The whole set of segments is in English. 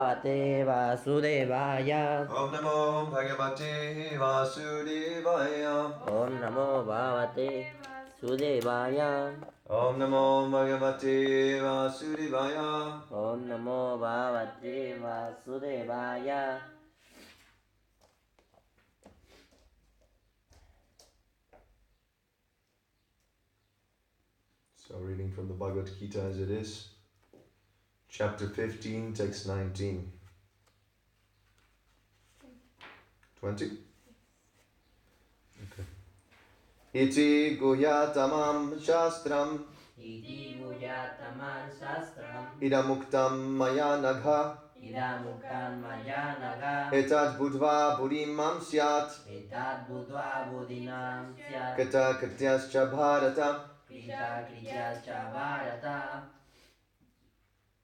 Bhagavate Vasudevaya. Om Namo Bhagavate Vasudevaya. Om Namo Bhagavate Vasudevaya. Om Namo Bhagavate Vasudevaya. Om Namo Bhagavate Vasudevaya. So reading from the Bhagavad Gita as it is, chapter 15, text 19. 20? Okay. Iti guhyatamam shastram Iti Guhyatamam Shastram. idamuktam maya nagha Idamuktam Maya Naga. etad budva buddhimam syat Etad Budva Buddhinam Syat. kata krityascha bharata. Krita Krityascha Bharata.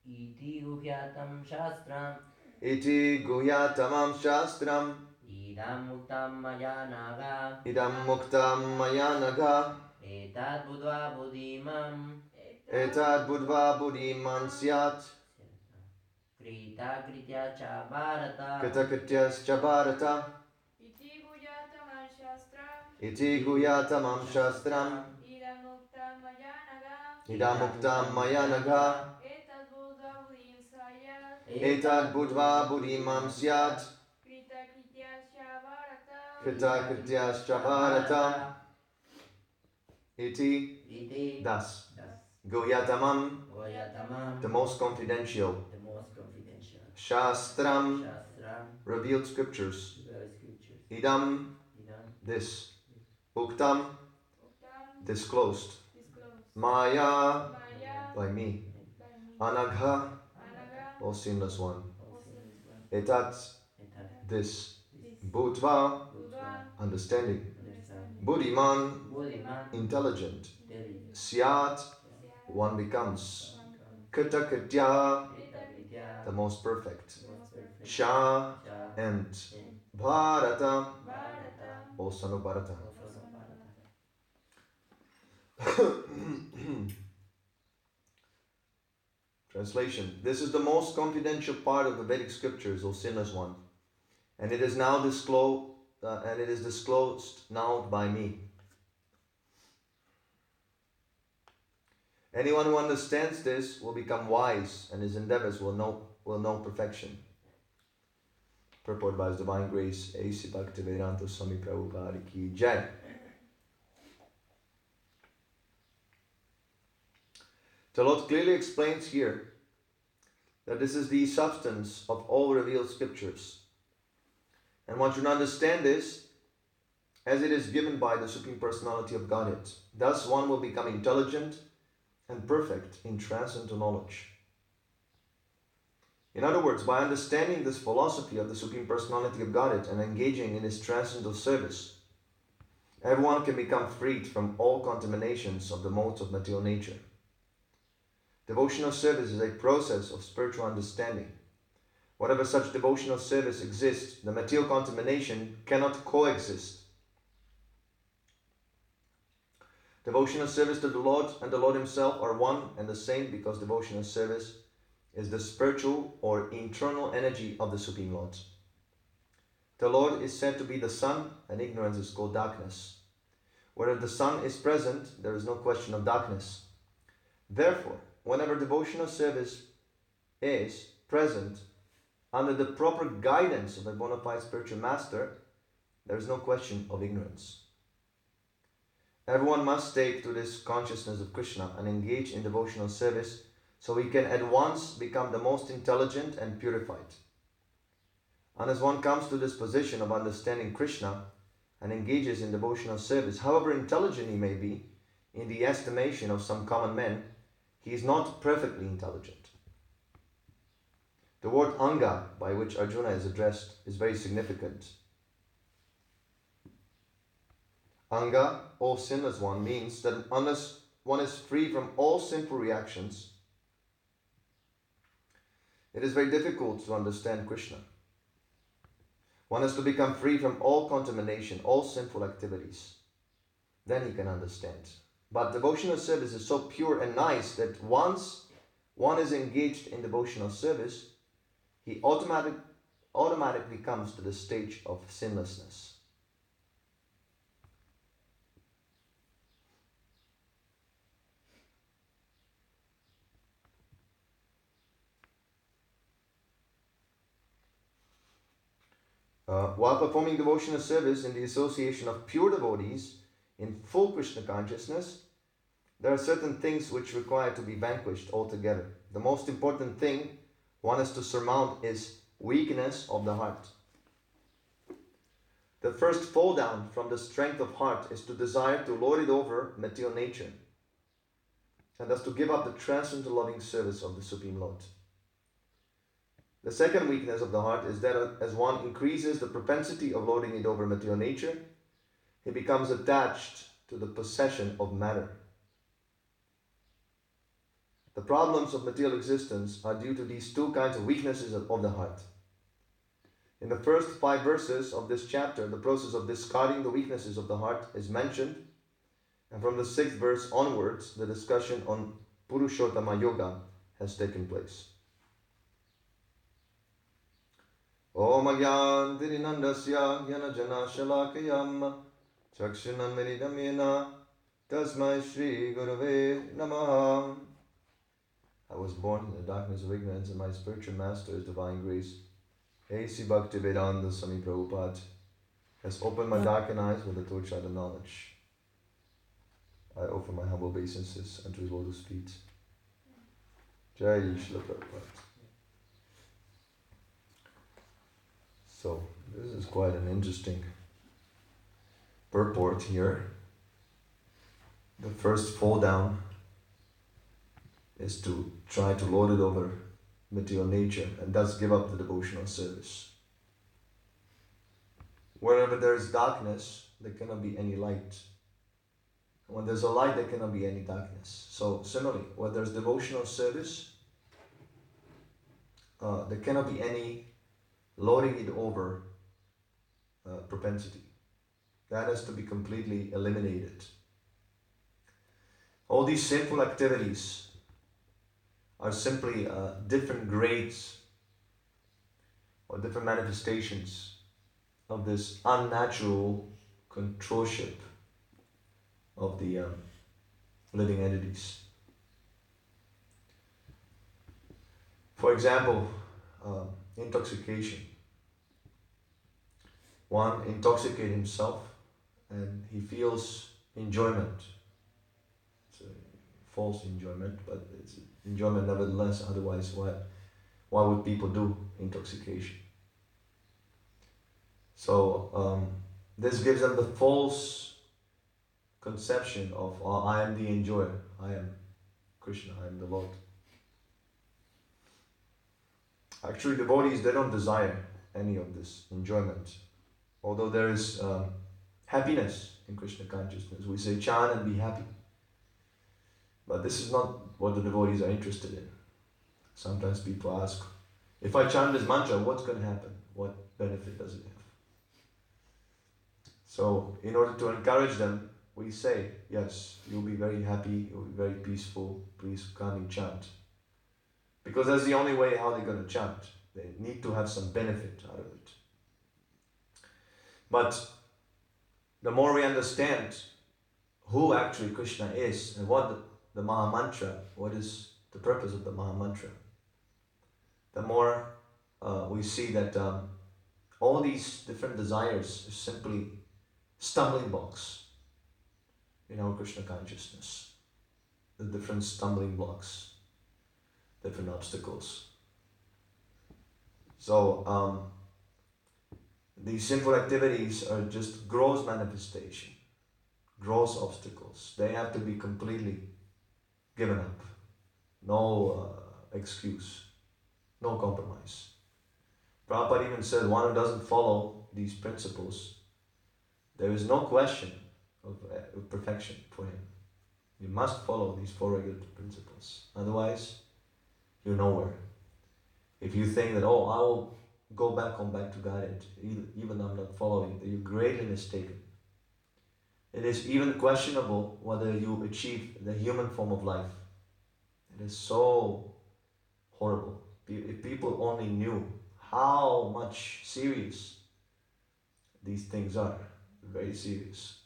Iti Guhyatam Shastram. Iti guhyatamam shastram Idam Muktam Maya Naga. idam muktam maya nagha Etad Budva Buddhimam. etad budva buddhimam syat Krita Krityascha Bharata. kata krityascha bharata. Iti guhyatamam shastram Iti guhyatamam shastram idamuktam maya naga idamuktam maya nagha etad buddha buddhim sayat etad budva buddhimam syat krita krityasya bharata krita krityascha bharata. Iti Iti das Das guhyatamam, Goyatamam. the most confidential, The most confidential. shastram, Shastram. revealed scriptures, The scriptures. idam, Idam. this, uktam, uktam disclosed, disclosed maya, maya by me, by me anagha, anaga O sinless one, Also etat, Etat. this, this budva, buddha understanding, Understand. buddhiman, Buddhiman. intelligent, Intelligent. syat, syat one becomes, one krita kritya, Krita Kritya. the most perfect, Most perfect. sha, Sha. and And bharata, bharata O son of Bharata. also Bharata. Translation. This is the most confidential part of the Vedic scriptures, O sinless one, and it is now disclosed now by me. Anyone who understands this will become wise, and his endeavors will know perfection. Purport by His Divine Grace, A.C. Bhaktivedanta Swami Prabhupada Ki Jai. The Lord clearly explains here that this is the substance of all revealed scriptures. And one should understand this as it is given by the Supreme Personality of Godhead. Thus one will become intelligent and perfect in transcendental knowledge. In other words, by understanding this philosophy of the Supreme Personality of Godhead and engaging in His transcendental service, everyone can become freed from all contaminations of the modes of material nature. Devotional service is a process of spiritual understanding. Whatever such devotional service exists, the material contamination cannot coexist. Devotional service to the Lord and the Lord Himself are one and the same because devotional service is the spiritual or internal energy of the Supreme Lord. The Lord is said to be the sun, and ignorance is called darkness. Where the sun is present, there is no question of darkness. Therefore, whenever devotional service is present under the proper guidance of a bona fide spiritual master, there is no question of ignorance. Everyone must take to this consciousness of Krishna and engage in devotional service so he can at once become the most intelligent and purified. And as one comes to this position of understanding Krishna and engages in devotional service, however intelligent he may be, in the estimation of some common men, he is not perfectly intelligent. The word Anga, by which Arjuna is addressed, is very significant. Anga, O sinless one, means that unless one is free from all sinful reactions, it is very difficult to understand Krishna. One has to become free from all contamination, all sinful activities. Then he can understand. But devotional service is so pure and nice that once one is engaged in devotional service, he automatically comes to the stage of sinlessness. While performing devotional service in the association of pure devotees in full Krishna consciousness, there are certain things which require to be vanquished altogether. The most important thing one has to surmount is weakness of the heart. The first fall down from the strength of heart is to desire to lord it over material nature, and thus to give up the transcendental loving service of the Supreme Lord. The second weakness of the heart is that as one increases the propensity of lording it over material nature, he becomes attached to the possession of matter. The problems of material existence are due to these two kinds of weaknesses of the heart. In the first 5 verses of this chapter, the process of discarding the weaknesses of the heart is mentioned, and from the 6th verse onwards, the discussion on Purushottama Yoga has taken place. Om Agyan Tirinandasya Yana Jana Shalakayam Chakshunam Meridamyena Tasmai Shri Gurave Namaha. I was born in the darkness of ignorance, and my spiritual master is divine grace. A.C. Bhaktivedanta Swami Prabhupada has opened my darkened eyes with the torchlight of knowledge. I offer my humble obeisances unto his lotus feet. Jai Srila Prabhupada. So, this is quite an interesting purport here. The first fall down is to try to lord it over material nature and thus give up the devotional service. Wherever there is darkness, there cannot be any light. When there's a light, there cannot be any darkness. So similarly, where there's devotional service, there cannot be any lording it over propensity. That has to be completely eliminated. All these sinful activities are simply different grades or different manifestations of this unnatural controlship of the living entities. For example, intoxication. One intoxicates himself and he feels enjoyment. It's a false enjoyment, but it's enjoyment nevertheless. Otherwise, why would people do intoxication? So this gives them the false conception of I am the enjoyer, I am Krishna, I am the Lord. Actually, devotees, they don't desire any of this enjoyment. Although there is happiness in Krishna consciousness. We say chant and be happy. But this is not what the devotees are interested in. Sometimes people ask, if I chant this mantra, what's going to happen? What benefit does it have? So, in order to encourage them, we say, yes, you'll be very happy, you'll be very peaceful, please come and chant. Because that's the only way how they're going to chant. They need to have some benefit out of it. But the more we understand who actually Krishna is and what the Maha Mantra, what is the purpose of the Maha Mantra, the more we see that all these different desires are simply stumbling blocks in our Krishna consciousness. The different stumbling blocks, different obstacles. So these sinful activities are just gross manifestation, gross obstacles. They have to be completely given up. No excuse, no compromise. Prabhupada even said one who doesn't follow these principles, there is no question of perfection for him. You must follow these 4 regular principles. Otherwise, you're nowhere. If you think that, I will go back to Godhead, even though I'm not following, then you're greatly mistaken. It is even questionable whether you achieve the human form of life. It is so horrible. If people only knew how much serious these things are. Very serious.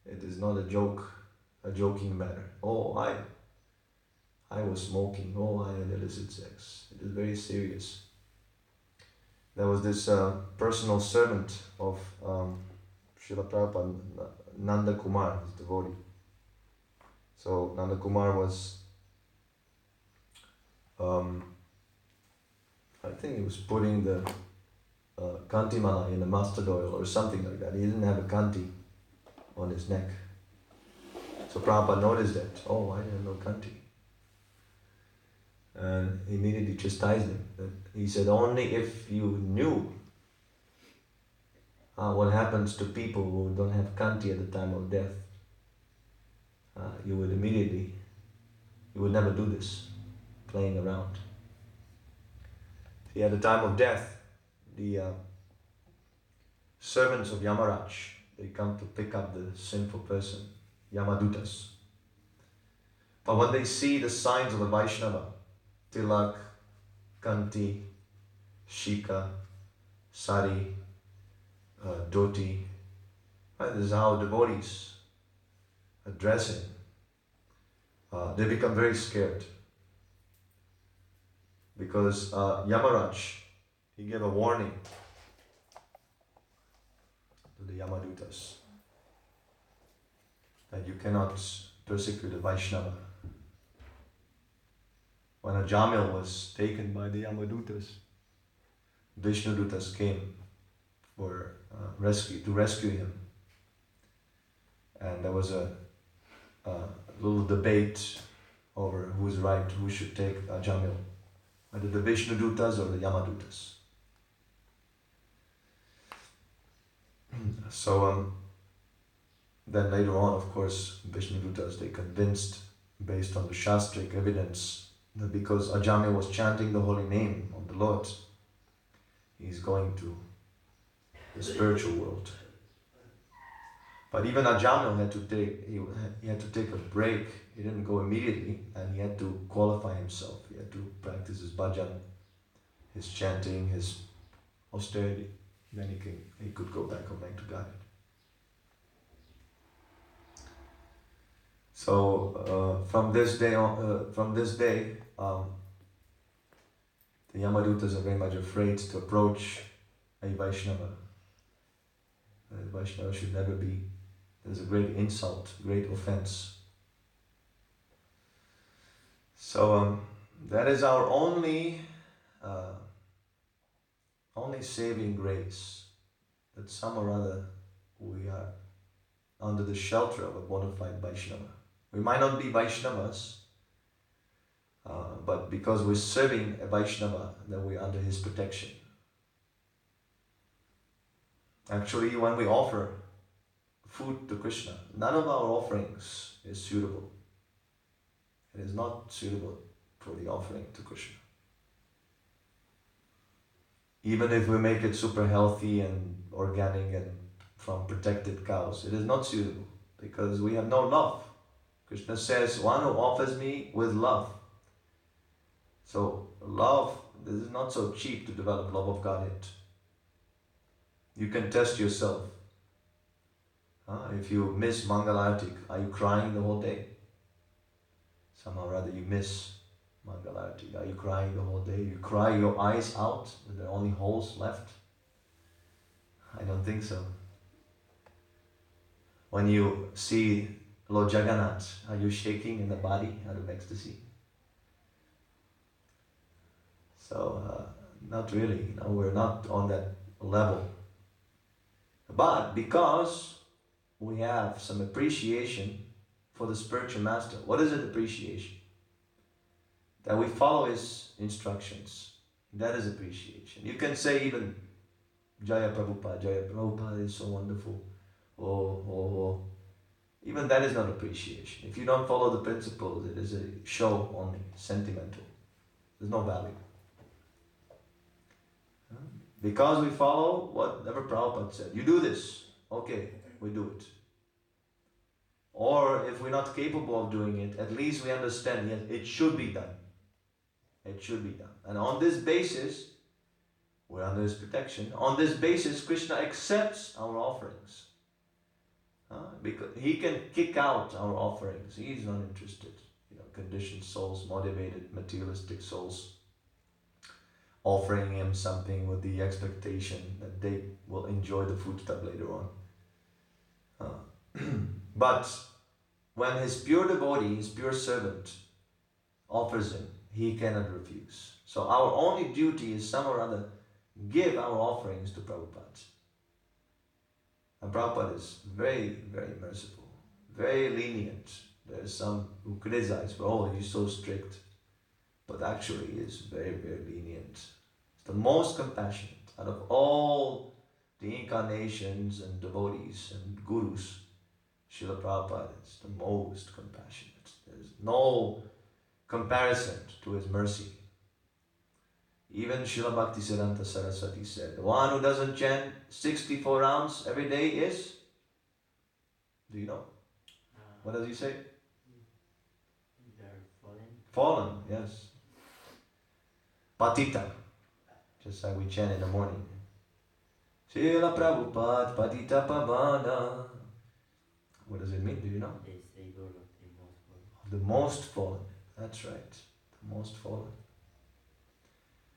It is not a joking matter. Oh, I was smoking. Oh, I had illicit sex. It is very serious. There was this personal servant of Srila Prabhupada, Nanda Kumar, his devotee. So Nanda Kumar was, I think he was putting the kanti mala in the mustard oil or something like that. He didn't have a kanti on his neck. So Prabhupada noticed that. Oh, I didn't know kanti. And he immediately chastised him. He said, only if you knew what happens to people who don't have kanti at the time of death, you would never do this, playing around. See, at the time of death, the servants of Yamaraj, they come to pick up the sinful person, Yamadutas. But when they see the signs of a Vaishnava, tilak, kanti, shika, sari, dhoti, right? This is how devotees address him. They become very scared. Because Yamaraj, he gave a warning to the Yamadutas that you cannot persecute a Vaishnava. When Ajamil was taken by the Yamadutas, Vishnudutas came for to rescue him. And there was a little debate over who is right, who should take Ajamil, whether the Vishnudutas or the Yamadutas. So then later on, of course, Vishnudutas, they convinced, based on the Shastric evidence, that because Ajamil was chanting the holy name of the Lord, he's going to the spiritual world. But even Ajamil had to take a break. He didn't go immediately, and he had to qualify himself. He had to practice his bhajan, his chanting, his austerity. Then he could go back home to Godhead. So from this day, the Yamadutas are very much afraid to approach a Vaishnava. A Vaishnava should never be. There's a great insult, great offense. So that is our only saving grace, that some or other we are under the shelter of a bona fide Vaishnava. We might not be Vaishnavas, but because we're serving a Vaishnava, then we're under his protection. Actually, when we offer food to Krishna, none of our offerings is suitable. It is not suitable for the offering to Krishna. Even if we make it super healthy and organic and from protected cows, it is not suitable because we have no love. Krishna says, one who offers me with love. So love, this is not so cheap to develop love of Godhead. You can test yourself. If you miss Mangalartik, are you crying the whole day? Somehow or other you miss Mangalartik. Are you crying the whole day? You cry your eyes out, and there are only holes left? I don't think so. When you see Lord Jagannath, are you shaking in the body out of ecstasy? So, not really. No, we're not on that level. But because we have some appreciation for the spiritual master. What is it, appreciation? That we follow his instructions. That is appreciation. You can say even Jaya Prabhupada is so wonderful. Oh. Even that is not appreciation. If you don't follow the principles, it is a show only, sentimental. There's no value. Because we follow whatever Prabhupada said. You do this. Okay, we do it. Or if we're not capable of doing it, at least we understand, yes, it should be done. It should be done. And on this basis, We're under his protection. On this basis, Krishna accepts our offerings. Because he can kick out our offerings. He's not interested. Conditioned souls, motivated, materialistic souls, offering him something with the expectation that they will enjoy the foodstuff later on. But when his pure devotee, his pure servant, offers him, he cannot refuse. So our only duty is some or other give our offerings to Prabhupada. And Prabhupada is very, very merciful, very lenient. There's some who criticize, he's so strict. But actually he is very, very lenient. He's the most compassionate out of all the incarnations and devotees and gurus. Srila Prabhupada is the most compassionate. There's no comparison to his mercy. Even Srila Bhaktisiddhanta Saraswati said, the one who doesn't chant 64 rounds every day is, do you know? What does he say? They're fallen. Fallen, yes. Patita, just like we chant in the morning. Srila Prabhupada Patita Pavana. What does it mean? Do you know? They say God of the most fallen. The most fallen. That's right. The most fallen.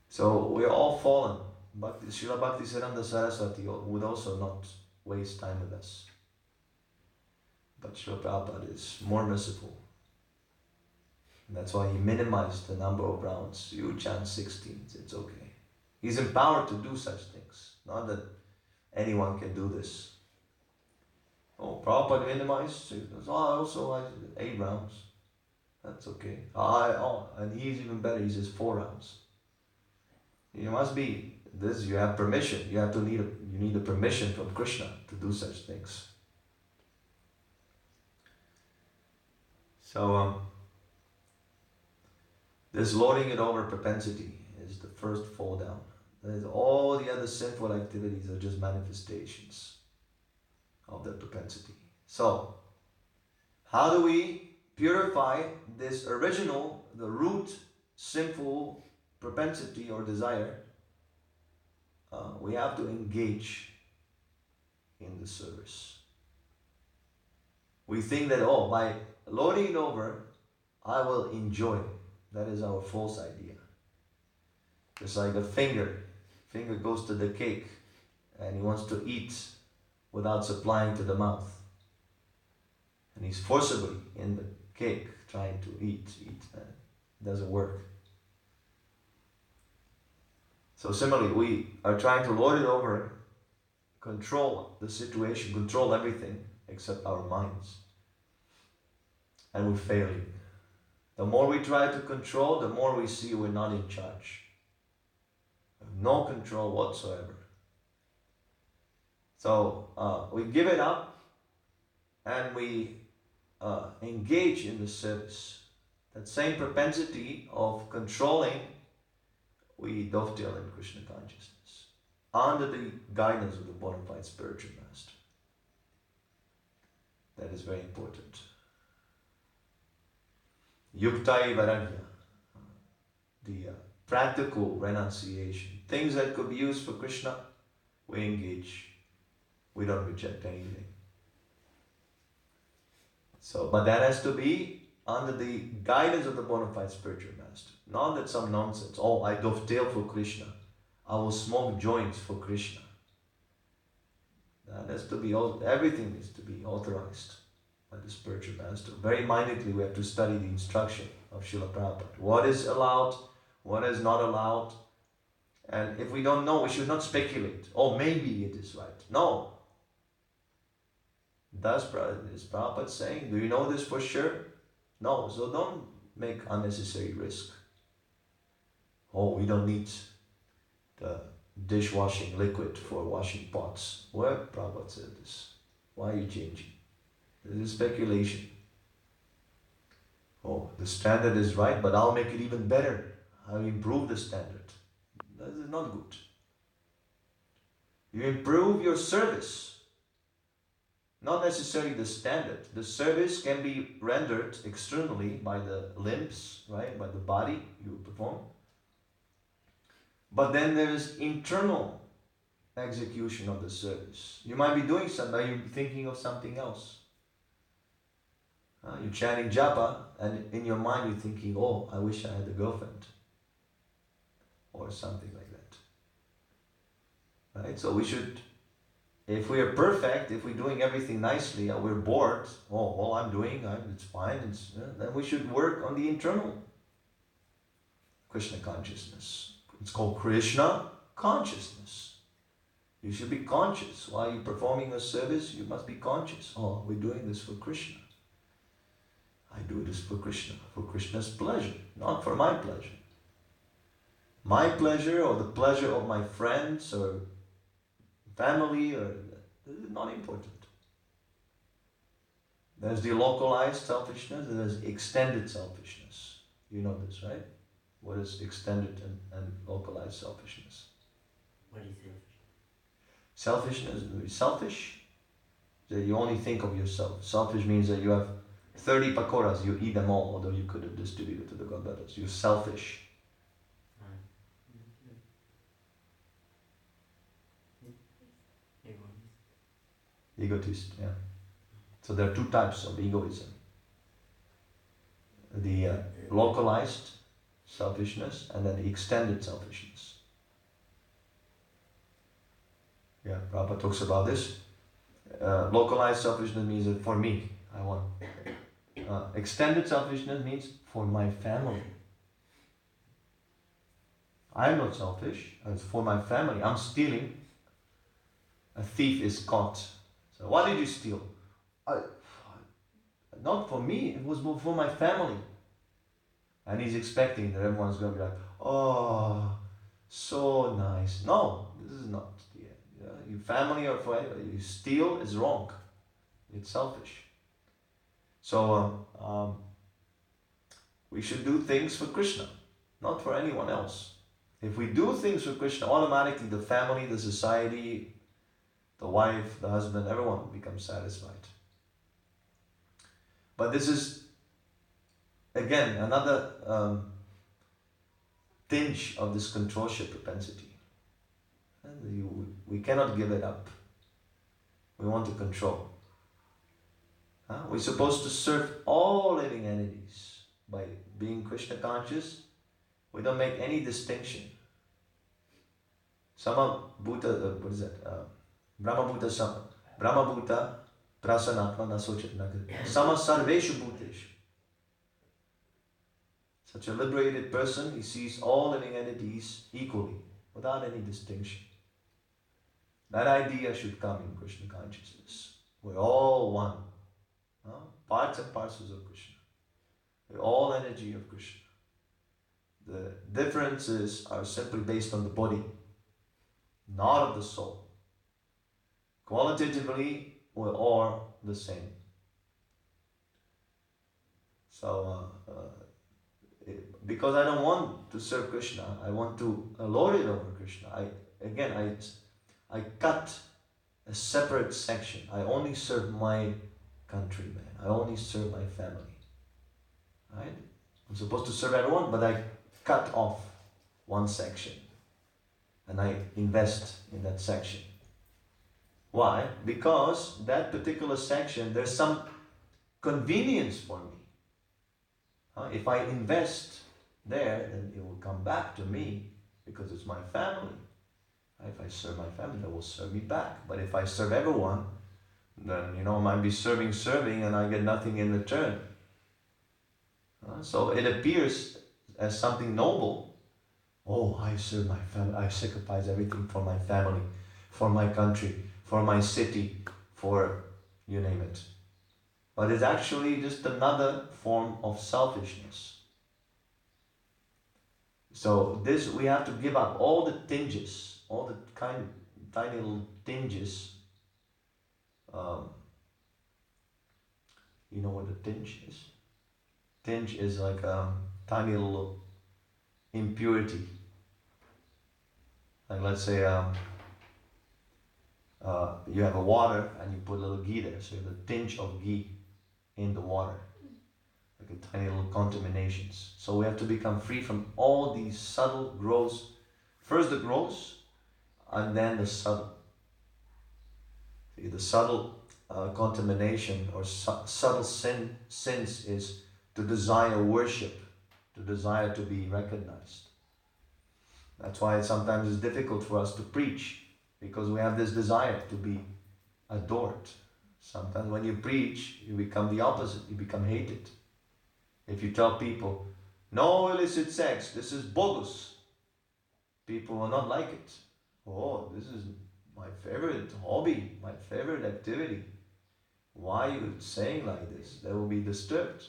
So we're all fallen. But Srila Bhaktisiddhanta Saraswati would also not waste time with us. But Srila Prabhupada is more merciful. And that's why he minimized the number of rounds. You chant 16, it's okay. He's empowered to do such things. Not that anyone can do this. Prabhupada minimized, also 8 rounds. That's okay. And he's even better, he says 4 rounds. You must be this, you have permission. You need a permission from Krishna to do such things. So this lording it over propensity is the first fall down. All the other sinful activities are just manifestations of that propensity. So, how do we purify this original, the root sinful propensity or desire? We have to engage in the service. We think that, by lording it over, I will enjoy. That is our false idea. Just like a finger goes to the cake and he wants to eat without supplying to the mouth. And he's forcibly in the cake trying to eat. It doesn't work. So similarly, we are trying to lord it over, control the situation, control everything except our minds. And we're failing. The more we try to control, the more we see we're not in charge. No control whatsoever. So we give it up and we engage in the service. That same propensity of controlling, we dovetail in Krishna consciousness under the guidance of the bona fide spiritual master. That is very important. Yuktai Varagya, the practical renunciation. Things that could be used for Krishna, we engage. We don't reject anything. So, but that has to be under the guidance of the bona fide spiritual master. Not that some nonsense, I dovetail for Krishna. I will smoke joints for Krishna. That has to be, everything needs to be authorized by the spiritual master. Very minutely we have to study the instruction of Srila Prabhupada. What is allowed, what is not allowed. And if we don't know, we should not speculate. Maybe it is right. No. Is Prabhupada saying, do you know this for sure? No, so don't make unnecessary risk. We don't need the dishwashing liquid for washing pots. Where Prabhupada said this? Why are you changing? This is speculation. The standard is right, but I'll make it even better. I'll improve the standard. That is not good. You improve your service, not necessarily the standard. The service can be rendered externally by the limbs, right? By the body you perform. But then there is internal execution of the service. You might be doing something, but you're thinking of something else. You're chanting japa, and in your mind you're thinking, oh, I wish I had a girlfriend. Or something like that. Right? So we should, if we are perfect, if we're doing everything nicely, and we're bored, oh, all I'm doing, it's fine, then we should work on the internal Krishna consciousness. It's called Krishna consciousness. You should be conscious. While you're performing a service, you must be conscious. Oh, we're doing this for Krishna. I do this for Krishna's pleasure, not for my pleasure. My pleasure or the pleasure of my friends or family, this is not important. There's the localized selfishness and there's extended selfishness. You know this, right? What is extended and localized selfishness? What is selfish? Selfishness, selfish, that you only think of yourself. Selfish means that you have 30 pakoras, you eat them all, although you could have distributed to the godbrothers. You're selfish. Egotist, yeah. So there are two types of egoism. The localized selfishness and then the extended selfishness. Yeah, Prabhupada talks about this. Localized selfishness means that for me, I want. Extended selfishness means for my family. I'm not selfish, it's for my family. I'm stealing. A thief is caught. So why did you steal? Not for me, it was for my family. And he's expecting that everyone's going to be like, oh, so nice. No, this is not the end. Your family or forever, you steal is wrong. It's selfish. So we should do things for Krishna, not for anyone else. If we do things for Krishna, automatically the family, the society, the wife, the husband, everyone becomes satisfied. But this is, again, another tinge of this controlship propensity. And we cannot give it up. We want to control. We're supposed to serve all living entities. By being Krishna conscious, we don't make any distinction. Sama Bhuta, what is that? Brahma Bhuta Sama. Brahma Bhuta Prasanatma Nasochat. Sama Sarveshu Bhuteshu. Such a liberated person, he sees all living entities equally, without any distinction. That idea should come in Krishna consciousness. We're all one. Parts and parcels of Krishna. We're all energy of Krishna. The differences are simply based on the body, not of the soul. Qualitatively, we're all the same. So, because I don't want to serve Krishna, I want to lord it over Krishna. I cut a separate section. I only serve my countrymen. I only serve my family. Right? I'm supposed to serve everyone, but I cut off one section and I invest in that section. Why? Because that particular section, there's some convenience for me. If I invest there, then it will come back to me because it's my family. If I serve my family, they will serve me back. But if I serve everyone, then I might be serving and I get nothing in return. So it appears as something noble. Oh, I serve my family. I sacrifice everything for my family, for my country, for my city, for you name it. But it's actually just another form of selfishness. So this, we have to give up all the tinges, all the tiny little tinges. You know what a tinge is? Tinge is like a tiny little impurity. Like let's say you have a water and you put a little ghee there, so you have a tinge of ghee in the water, like a tiny little contaminations. So we have to become free from all these subtle, gross, First the gross, and then the subtle. See, the subtle contamination or subtle sins is to desire worship, to desire to be recognized. That's why sometimes it's difficult for us to preach, because we have this desire to be adored. Sometimes when you preach, you become the opposite, you become hated. If you tell people, no illicit sex, this is bogus, people will not like it. Oh, this is my favorite hobby, my favorite activity. Why are you saying like this? They will be disturbed.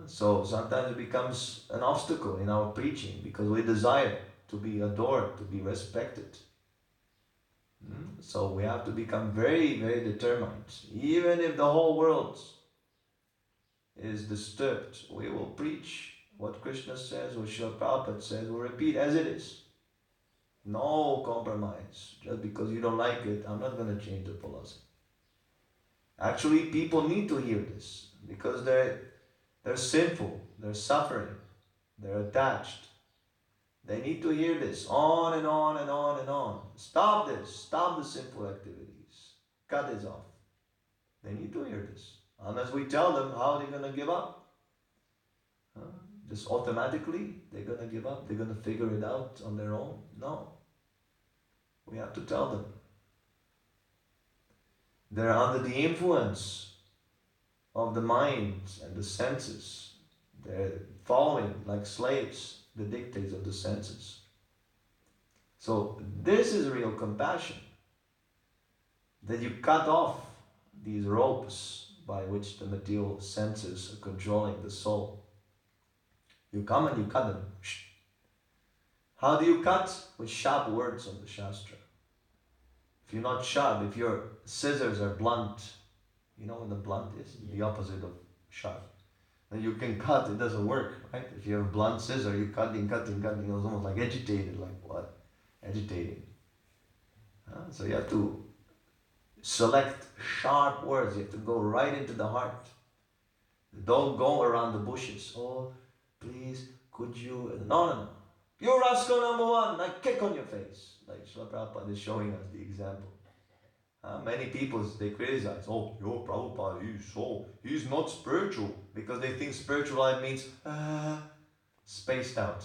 So sometimes it becomes an obstacle in our preaching because we desire to be adored, to be respected. So we have to become very, very determined. Even if the whole world is disturbed, we will preach what Krishna says, what Srila Prabhupada says, we'll repeat as it is. No compromise. Just because you don't like it, I'm not going to change the philosophy. Actually, people need to hear this because they're sinful, they're suffering, they're attached. They need to hear this on and on and on and on. Stop this, stop the sinful activities, cut this off. They need to hear this. Unless we tell them, how are they going to give up? Just automatically, they're going to give up, they're going to figure it out on their own? No. We have to tell them. They're under the influence of the mind and the senses. They're following like slaves the dictates of the senses. So this is real compassion. That you cut off these ropes by which the material senses are controlling the soul. You come and you cut them. How do you cut? With sharp words of the Shastra. If you're not sharp, if your scissors are blunt, you know what the blunt is? The opposite of sharp. Then you can cut, it doesn't work, right? If you have a blunt scissor, you're cutting, it's almost like agitated, like what? Agitating. So you have to select sharp words, you have to go right into the heart. Don't go around the bushes. Oh, please, could you? No. You're rascal number one, I kick on your face. Like Srila Prabhupada is showing us the example. Many people, they criticize, oh, your Prabhupada, he's not spiritual, because they think spiritual means spaced out.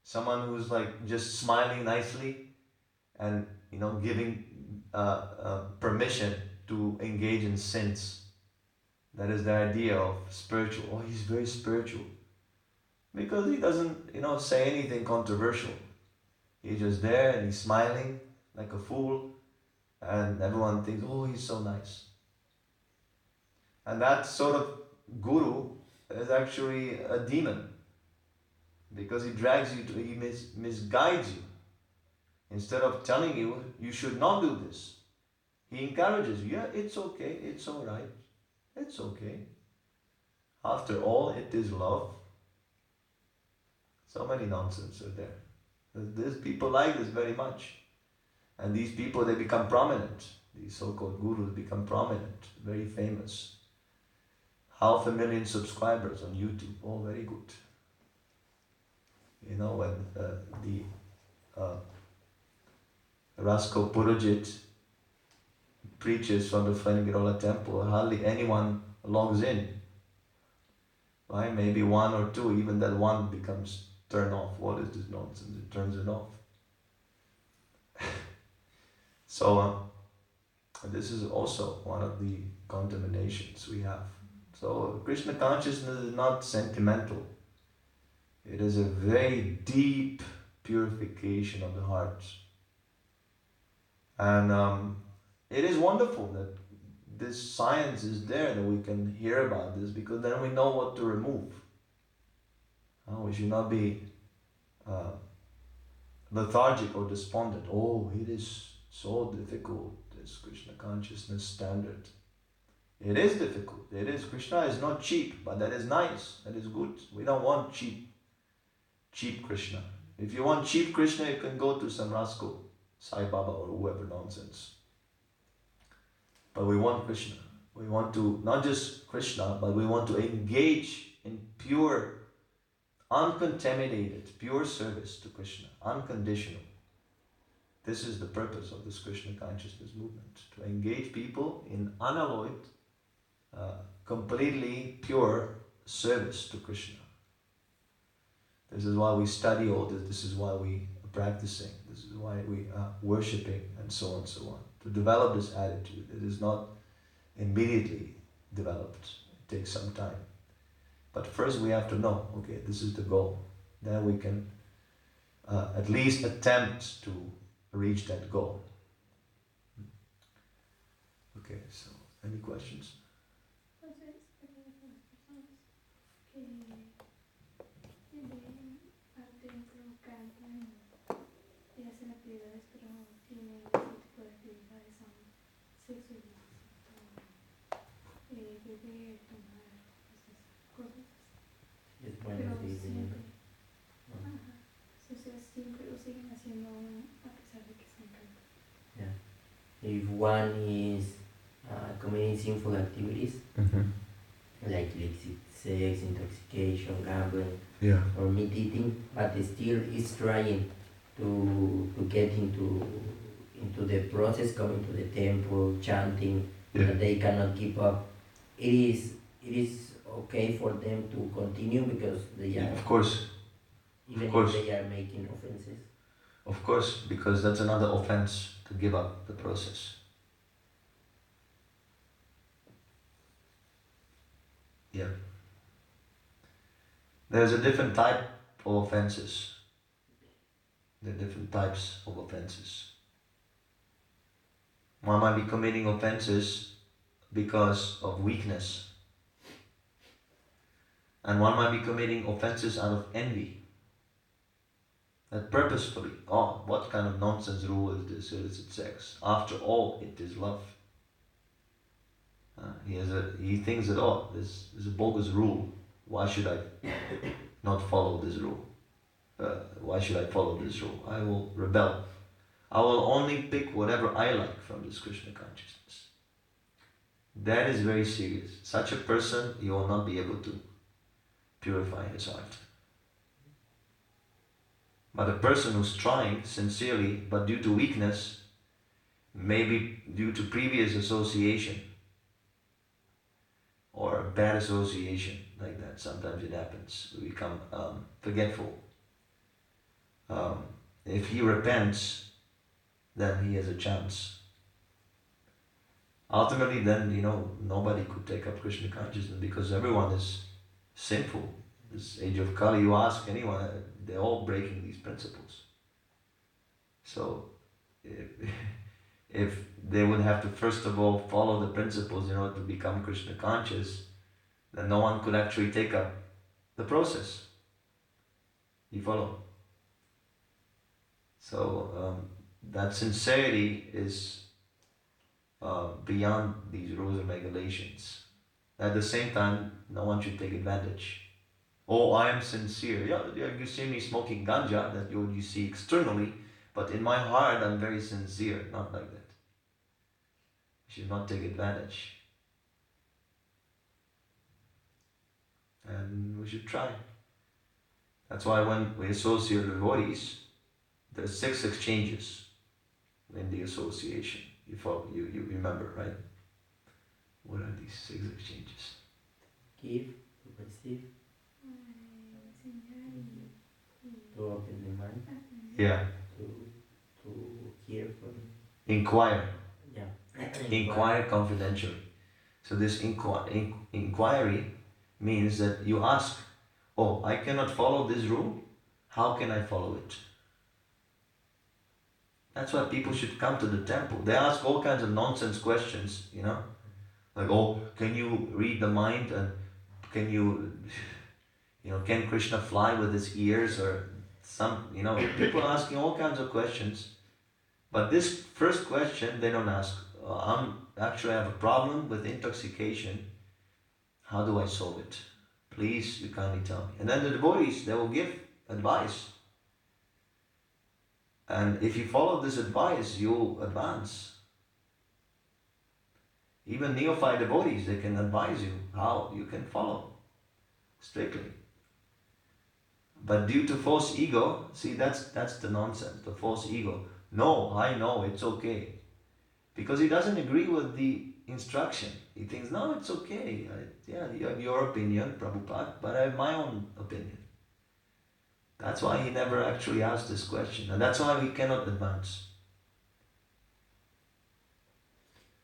Someone who's like just smiling nicely and giving permission to engage in sins. That is the idea of spiritual. Oh, he's very spiritual. Because he doesn't, say anything controversial. He's just there and he's smiling like a fool. And everyone thinks, oh, he's so nice. And that sort of guru is actually a demon. Because he drags you he misguides you. Instead of telling you, you should not do this. He encourages you, yeah, it's okay, it's alright, it's okay. After all, it is love. So many nonsense are there. These people like this very much. And these people, they become prominent. These so-called gurus become prominent, very famous. 500,000 subscribers on YouTube, oh, very good. When the rascal Purujit preaches from the Flenigirola temple, hardly anyone logs in. Right? Maybe one or two, even that one becomes turned off. What is this nonsense? It turns it off. So this is also one of the contaminations we have. So Krishna consciousness is not sentimental. It is a very deep purification of the heart. And it is wonderful that this science is there, that we can hear about this, because then we know what to remove. We should not be lethargic or despondent. Oh, it is so difficult, this Krishna consciousness standard. It is difficult. It is. Krishna is not cheap, but that is nice. That is good. We don't want cheap Krishna. If you want cheap Krishna, you can go to some rascal, Sai Baba or whoever nonsense. But we want Krishna. We want to, not just Krishna, but we want to engage in pure, uncontaminated, pure service to Krishna, unconditional. This is the purpose of this Krishna consciousness movement, to engage people in unalloyed, completely pure service to Krishna. This is why we study all this, this is why we are practicing, this is why we are worshipping, and so on and so on. To develop this attitude, it is not immediately developed, it takes some time. But first we have to know, okay, this is the goal. Then we can at least attempt to reach that goal. Okay, so any questions? Entonces, para las personas que vienen al templo, cantan y hacen actividades, pero no tienen ese tipo de actividades, son sexo ilícito, beber, tomar, esas cosas. Es bueno Pero seguir siempre, viniendo. ajá, entonces siempre lo siguen haciendo a pesar de que están cantando. Yeah. If one is committing sinful activities like illicit sex, intoxication, gambling, Yeah. or meat eating, but still is trying to get into the process, coming to the temple, chanting, that they cannot keep up. It is okay for them to continue because they are, Of course, even course. if they are making offenses. of course, because that's another offense to give up the process. Yeah. There's a different type of offenses. There are different types of offenses. One might be committing offenses because of weakness. And one might be committing offenses out of envy. That purposefully, oh, what kind of nonsense rule is this illicit sex? After all, it is love. He thinks that, oh, this is a bogus rule. Why should I not follow this rule? Why should I follow this rule? I will rebel. I will only pick whatever I like from this Krishna consciousness. That is very serious. Such a person, you will not be able to purify his heart. But a person who's trying sincerely, but due to weakness, maybe due to previous association, or a bad association, like that, sometimes it happens. We become forgetful. If he repents, then he has a chance. Ultimately, then, nobody could take up Krishna consciousness because everyone is sinful. This age of Kali, you ask anyone, they're all breaking these principles. So, if they would have to first of all follow the principles in order to become Krishna conscious, then no one could actually take up the process. You follow? So that sincerity is beyond these rules and regulations. At the same time, no one should take advantage. Oh, I am sincere. Yeah, you see me smoking ganja, that you see externally, but in my heart I'm very sincere. Not like that. We should not take advantage. And we should try. That's why when we associate with devotees, there's 6 exchanges in the association. You remember, right? What are these 6 exchanges? Give, to receive, to open the mind, Yeah. to hear from, Inquire. yeah. Inquire confidentially. So this inquiry means that you ask, oh, I cannot follow this rule. How can I follow it? That's why people should come to the temple. They ask all kinds of nonsense questions, like, oh, can you read the mind, and can can Krishna fly with his ears, or people are asking all kinds of questions. But this first question, they don't ask, I have a problem with intoxication. How do I solve it? Please, you kindly tell me. And then the devotees, they will give advice. And if you follow this advice, you'll advance. Even neophyte devotees, they can advise you how you can follow strictly. But due to false ego, see, that's the nonsense, the false ego. No, I know, it's okay. Because he doesn't agree with the instruction. He thinks, no, it's okay. Yeah, you have your opinion, Prabhupada, but I have my own opinion. That's why he never actually asked this question. And that's why we cannot advance.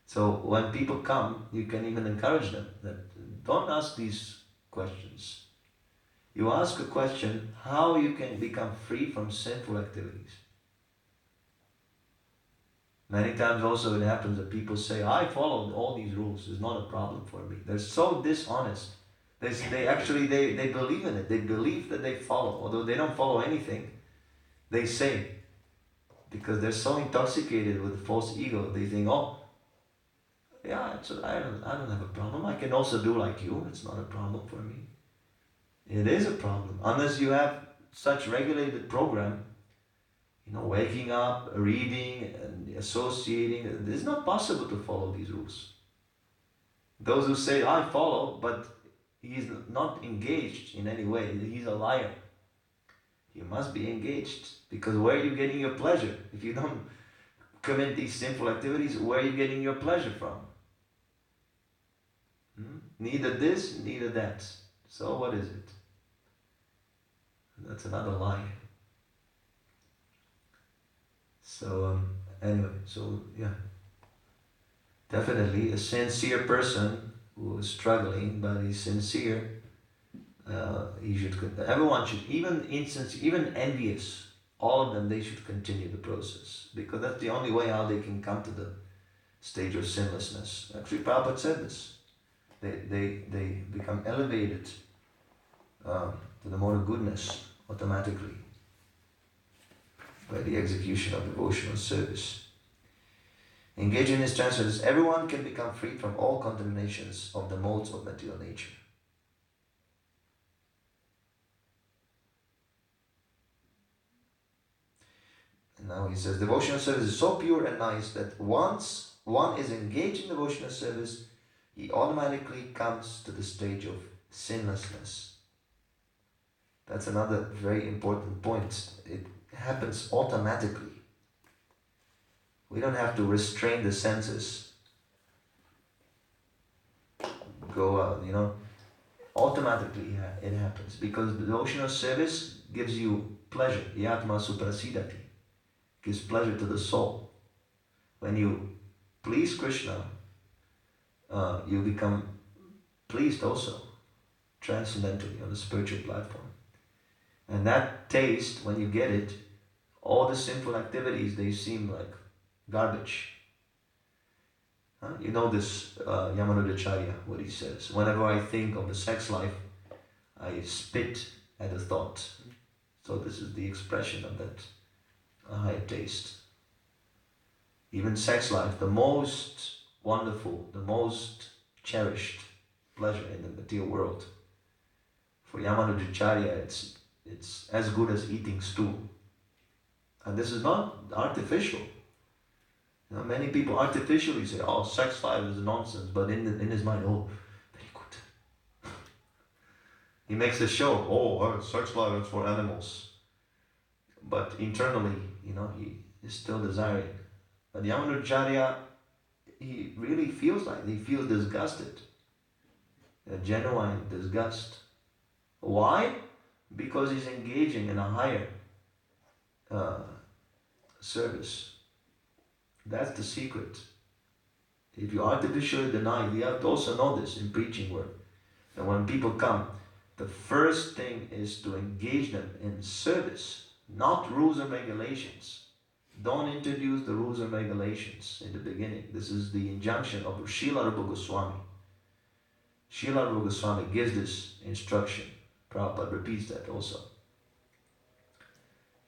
So when people come, you can even encourage them that don't ask these questions. You ask a question, how you can become free from sinful activities. Many times also it happens that people say, I followed all these rules, it's not a problem for me. They're so dishonest. They actually believe in it. They believe that they follow, although they don't follow anything. They say, because they're so intoxicated with false ego, they think, oh, yeah, I don't have a problem. I can also do like you. It's not a problem for me. It is a problem unless you have such regulated program. Waking up, reading, and associating. It's not possible to follow these rules. Those who say, I follow, but he is not engaged in any way, he's a liar. You must be engaged, because where are you getting your pleasure? If you don't commit these sinful activities, where are you getting your pleasure from? Neither this, neither that. So what is it? That's another lie. So anyway, so yeah. Definitely a sincere person who is struggling, but he's sincere, he should, everyone should, even envious, all of them, they should continue the process, because that's the only way how they can come to the stage of sinlessness. Actually, Prabhupada said this. They become elevated to the mode of goodness automatically by the execution of devotional service. Engaging in this transcendence, everyone can become freed from all contaminations of the modes of material nature. And now he says, devotional service is so pure and nice that once one is engaged in devotional service, he automatically comes to the stage of sinlessness. That's another very important point. It happens automatically. We don't have to restrain the senses. Go out, automatically it happens, because the devotional service gives you pleasure. Yatma suprasidati, gives pleasure to the soul. When you please Krishna, you become pleased also, transcendentally on the spiritual platform. And that taste, when you get it, all the sinful activities, they seem like garbage. You know this Yamanudacharya, what he says. Whenever I think of the sex life, I spit at the thought. So this is the expression of that high taste. Even sex life, the most wonderful, the most cherished pleasure in the material world. For Yamanudacharya, it's as good as eating stew. And this is not artificial. Many people artificially say, oh, sex life is nonsense, but in his mind, oh, very good. He makes a show, oh, sex life is for animals. But internally, he is still desiring. But Yamanujacharya, he really feels disgusted. A genuine disgust. Why? Because he's engaging in a higher service. That's the secret. If you artificially deny, you have to also know this in preaching work. And when people come, the first thing is to engage them in service, not rules and regulations. Don't introduce the rules and regulations in the beginning. This is the injunction of Srila Rupa Goswami. Srila Rupa Goswami gives this instruction. Prabhupada repeats that also.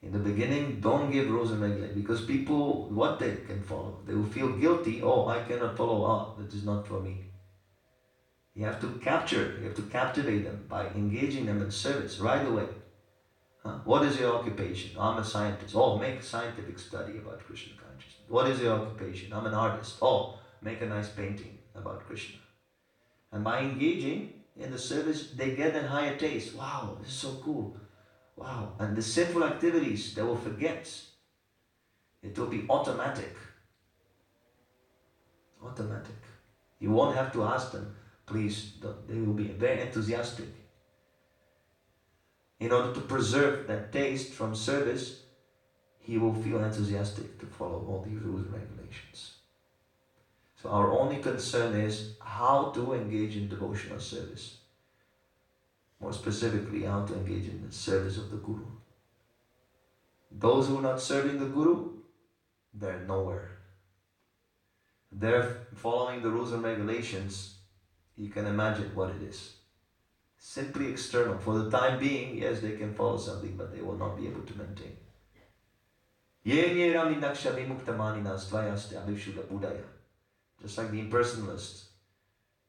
In the beginning, don't give rules and regulations, because people, what they can follow? They will feel guilty. Oh, I cannot follow. That is not for me. You have to captivate them by engaging them in service right away. What is your occupation? I'm a scientist. Oh, make a scientific study about Krishna consciousness. What is your occupation? I'm an artist. Oh, make a nice painting about Krishna. And by engaging in the service, they get a higher taste. Wow, this is so cool. Wow. And the sinful activities, they will forget. It will be automatic. Automatic. You won't have to ask them, please, they will be very enthusiastic. In order to preserve that taste from service, he will feel enthusiastic to follow all these rules and regulations. So our only concern is how to engage in devotional service. More specifically, how to engage in the service of the Guru. Those who are not serving the Guru, they're nowhere. They're following the rules and regulations. You can imagine what it is. Simply external. For the time being, yes, they can follow something, but they will not be able to maintain. Just like the impersonalists,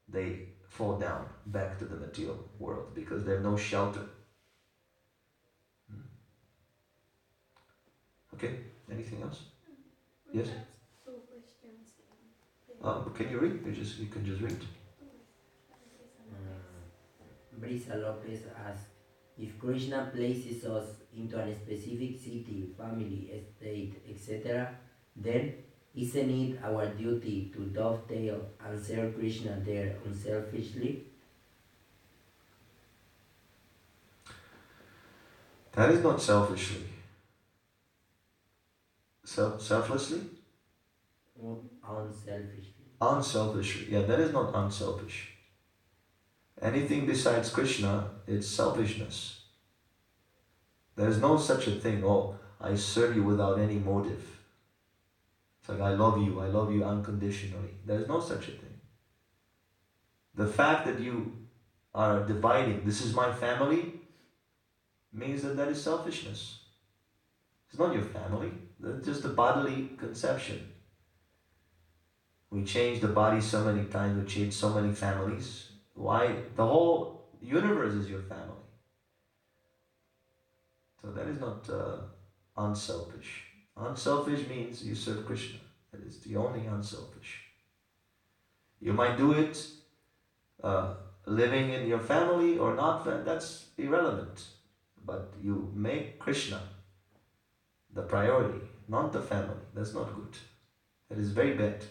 they fall down back to the material world because they have no shelter. Okay, anything else? Yes? Two questions. Can you read? You can just read. Brisa Lopez asks, if Krishna places us into a specific city, family, state, etc., then isn't it our duty to dovetail and serve Krishna there unselfishly? That is not selfishly. Selflessly? Unselfishly. Unselfishly. Yeah, that is not unselfish. Anything besides Krishna, it's selfishness. There is no such a thing, oh, I serve you without any motive. It's like, I love you unconditionally. There is no such a thing. The fact that you are dividing, this is my family, means that is selfishness. It's not your family, that's just a bodily conception. We change the body so many times, we change so many families. Why? The whole universe is your family. So that is not unselfish. Unselfish means you serve Krishna. That is the only unselfish. You might do it living in your family or not, that's irrelevant. But you make Krishna the priority, not the family. That's not good. That is very bad.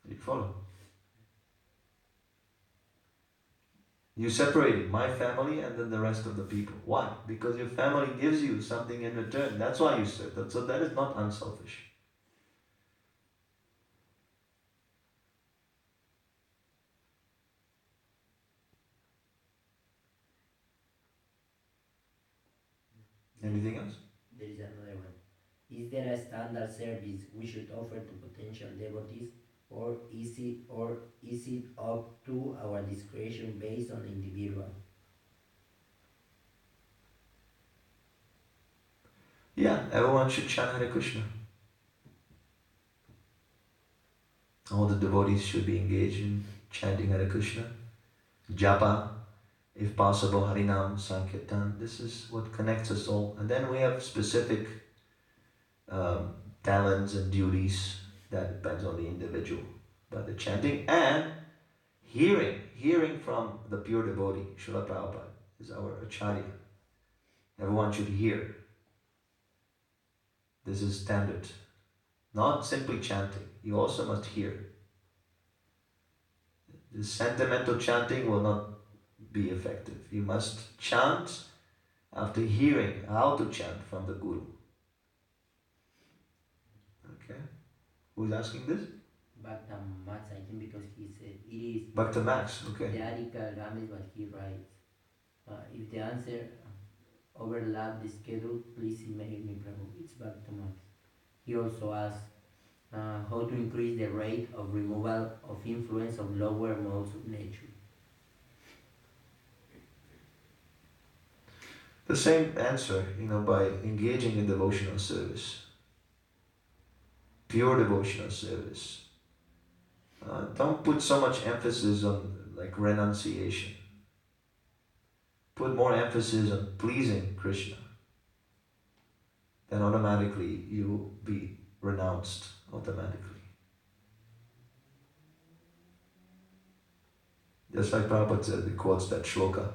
You follow? You separated my family and then the rest of the people. Why? Because your family gives you something in return. That's why you serve them. So that is not unselfish. Anything else? There is another one. Is there a standard service we should offer to potential devotees, or is it up to our discretion based on the individual? Yeah, everyone should chant Hare Krishna. All the devotees should be engaged in chanting Hare Krishna. Japa, if possible, Harinam, Sankirtan. This is what connects us all. And then we have specific talents and duties that depends on the individual. But the chanting and hearing from the pure devotee, Srila Prabhupada is our Acharya. Everyone should hear. This is standard. Not simply chanting, you also must hear. The sentimental chanting will not be effective. You must chant after hearing how to chant from the Guru. Okay? Who is asking this? Bhakta Max, I think, because he said it is Bhakta Max, okay. the article Ramesh, but he writes, if the answer overlap the schedule, please email me, Prabhu. It's Bhakta Max. He also asks how to increase the rate of removal of influence of lower modes of nature. The same answer, by engaging in devotional service. Pure devotional service. Don't put so much emphasis on renunciation. Put more emphasis on pleasing Krishna. Then automatically you will be renounced automatically. Just like Prabhupada said, he quotes that shloka.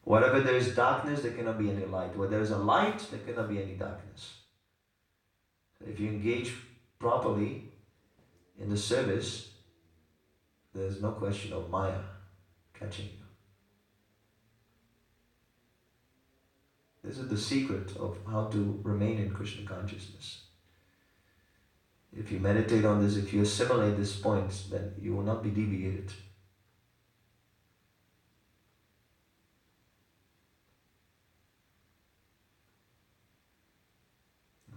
Wherever there is darkness, there cannot be any light. Where there is a light, there cannot be any darkness. So if you engage properly in the service, there's no question of Maya catching you. This is the secret of how to remain in Krishna consciousness. If you meditate on this, if you assimilate these points, then you will not be deviated.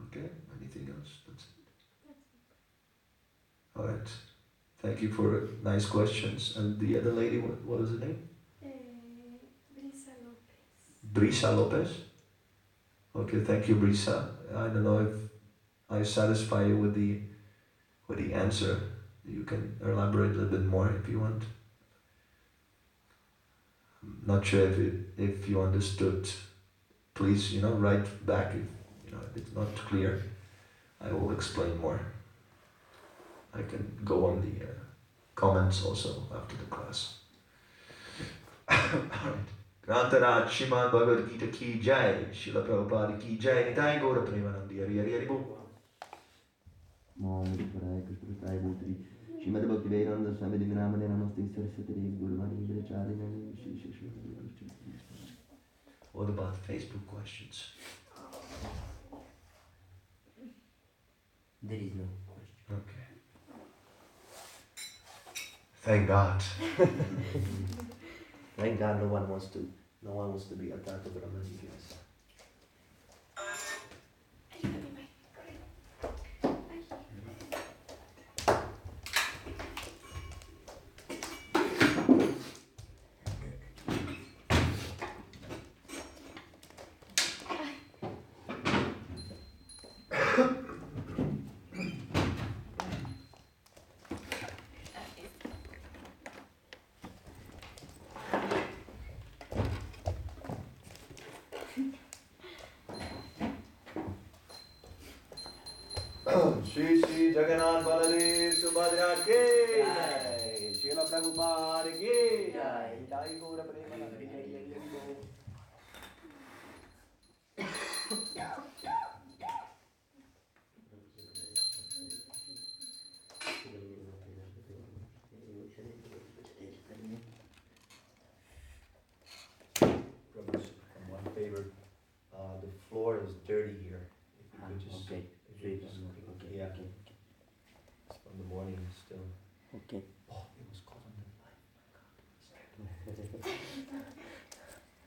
Okay, anything else? That's it. All right. Thank you for nice questions. And the other lady, what was her name? Brisa Lopez. Brisa Lopez? Okay, thank you, Brisa. I don't know if I satisfy you with the answer. You can elaborate a little bit more if you want. I'm not sure if you understood. Please, write back if it's not clear. I will explain more. I can go on the comments also after the class. Alright. Grantaraj Shrimad Bhagavad Gita ki jai, Srila Prabhupada ki jai, Nitai Gaura Premanandi, Hari Hari Hari Bol. Shrimad Bhakti Vedanta Swami Divinamane Namaste Saraswati Devi Guruvani Vicharinani Shri. What about Facebook questions? There is no question. Okay. Thank God. Thank God no one wants to be attacked with Brahman. Shri Shri Jagannath Baladev Subhadra Ki Jai, Srila Prabhupada Ki Jai, Jai Gaura Premanandi, Hari Hari Hari Bol. One favor, the floor is dirty here.